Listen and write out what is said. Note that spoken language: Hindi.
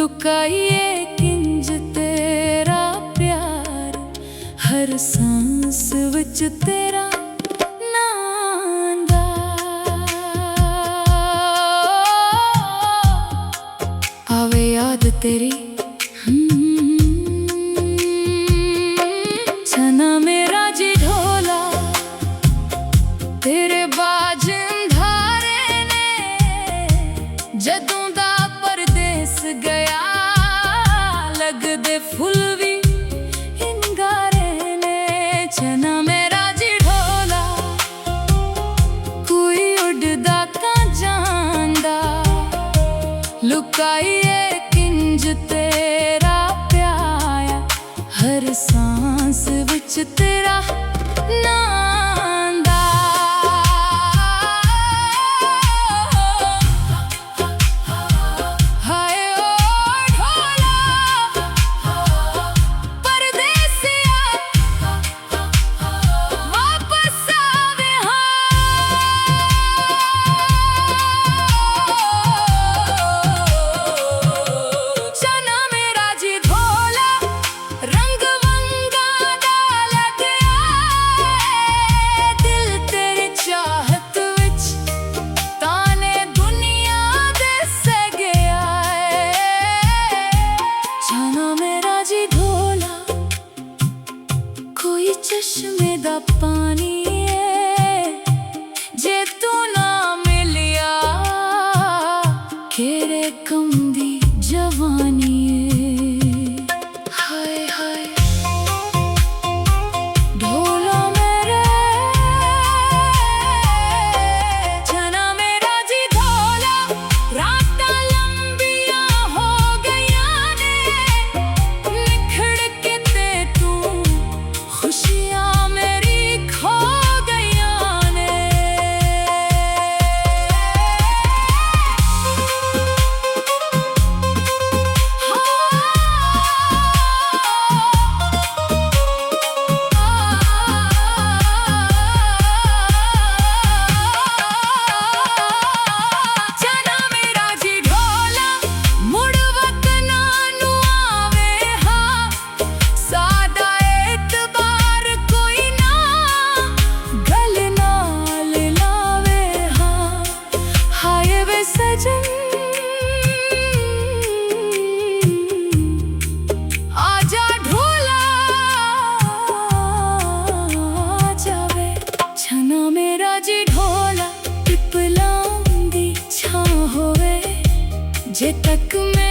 लुकाइए किंज तेरा प्यार, हर सांस विच तेरा नाम दा। आवे याद तेरी छना मेरा जी ढोला, तेरे बाजन धारे ने जदों दा परदेस गया, लगदे फुल भी हिंगारे ने। छना मेरा जी ढोला, कोई उड़दा का जांदा, लुकाइए किंज तेरा प्यार, हर सांस विच तेरा नाम दा। हाय ओ ढोला परदेसिया, वापस आवे छना मेरा जी ढोला, रंग वंगा डाल के आए दिल तेरी चाहत विच, ताने दुनिया दे गया है। छना मेरा जी ढोला, कोई चश्मे दा पानी है, जे तू ना मिलिया केरे कम दी जवानी है। हाय हाय ढोला मेरे, छना मेरा जी ढोला, रातां लंबियां हो गईयां ने, निखड़ के ते तू खुशियां मेरी खो गईयां ने। छना मेरा जी ढोला, मुड़ वतना नू आवे हां, सादा एतबार कोई ना, गल नाल लावे हां। हाय वे सजन आजा ढोला, जावे छना मेरा जी ढोला, पिपलां दी छां होवे जे तक मैं